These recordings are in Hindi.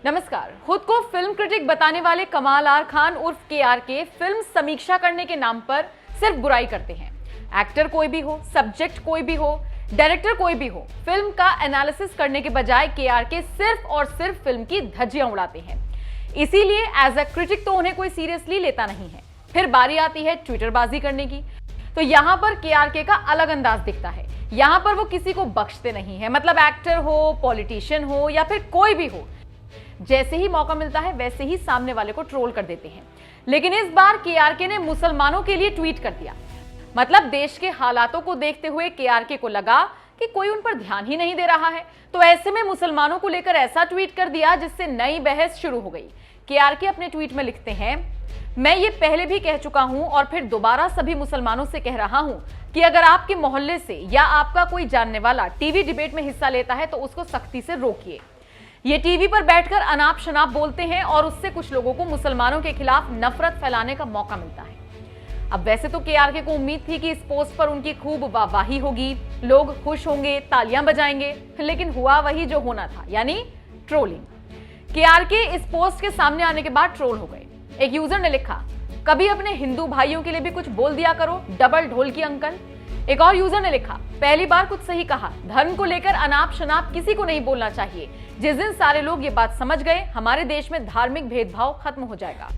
नमस्कार। खुद को फिल्म क्रिटिक बताने वाले कमाल आर खान उर्फ के फिल्म समीक्षा करने के नाम पर सिर्फ बुराई करते हैं। एक्टर कोई भी हो, सब्जेक्ट कोई भी हो, डायरेक्टर कोई भी हो, फिल्म का एनालिसिस करने के बजाय के सिर्फ और सिर्फ फिल्म की धज्जियां उड़ाते हैं। इसीलिए एज अ क्रिटिक तो उन्हें कोई सीरियसली लेता नहीं है। फिर बारी आती है ट्विटरबाजी करने की, तो यहाँ पर के का अलग अंदाज दिखता है। यहाँ पर वो किसी को बख्शते नहीं है, मतलब एक्टर हो, पॉलिटिशियन हो या फिर कोई भी हो, जैसे ही मौका मिलता है वैसे ही सामने वाले को ट्रोल कर देते हैं। लेकिन इस बार के ने मुसलमानों के लिए ट्वीट कर दिया। मतलब देश के हालातों को देखते हुए के को लगा कि कोई उन पर ध्यान ही नहीं दे रहा है, तो ऐसे में मुसलमानों को लेकर ऐसा ट्वीट कर दिया जिससे नई बहस शुरू हो गई। के अपने ट्वीट में लिखते हैं, मैं ये पहले भी कह चुका हूं और फिर दोबारा सभी मुसलमानों से कह रहा हूं कि अगर आपके मोहल्ले से या आपका कोई जानने वाला टीवी डिबेट में हिस्सा लेता है तो उसको सख्ती से रोकिए। ये टीवी पर बैठकर अनाप शनाप बोलते हैं और उससे कुछ लोगों को मुसलमानों के खिलाफ नफरत फैलाने का मौका मिलता है। अब वैसे तो के को उम्मीद थी कि इस पोस्ट पर उनकी खूब वाहवाही होगी, लोग खुश होंगे, तालियां बजाएंगे, लेकिन हुआ वही जो होना था, यानी ट्रोलिंग। के इस पोस्ट के सामने आने के बाद ट्रोल हो गए। एक यूजर ने लिखा, कभी अपने हिंदू भाइयों के लिए भी कुछ बोल दिया करो, डबल ढोल की अंकल। एक और यूजर ने लिखा, पहली बार कुछ सही कहा, धर्म को लेकर अनाप शनाप किसी को नहीं बोलना चाहिए। जिस दिन सारे लोग ये बात समझ गए, हमारे देश में धार्मिक भेदभाव खत्म हो जाएगा।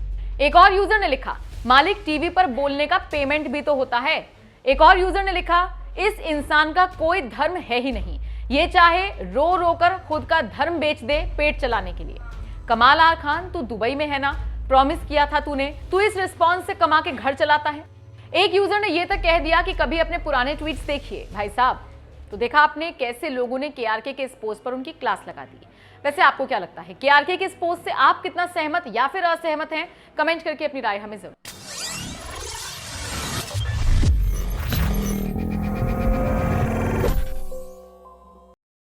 एक और यूजर ने लिखा, मालिक टीवी पर बोलने का पेमेंट भी तो होता है। एक और यूजर ने लिखा, इस इंसान का कोई धर्म है ही नहीं, ये चाहे रो रो कर खुद का धर्म बेच दे पेट चलाने के लिए। कमाल आर खान, तू दुबई में है ना, प्रॉमिस किया था तूने, तू इस रिस्पॉन्स से कमा के घर चलाता है। एक यूजर ने यह तक कह दिया कि कभी अपने पुराने ट्वीट्स देखिए। भाई साहब, तो देखा आपने कैसे लोगों ने के इस पोस्ट पर उनकी क्लास लगा दी। वैसे आपको क्या लगता है, के इस पोस्ट से आप कितना सहमत या फिर असहमत हैं? कमेंट करके अपनी राय हमें जरूर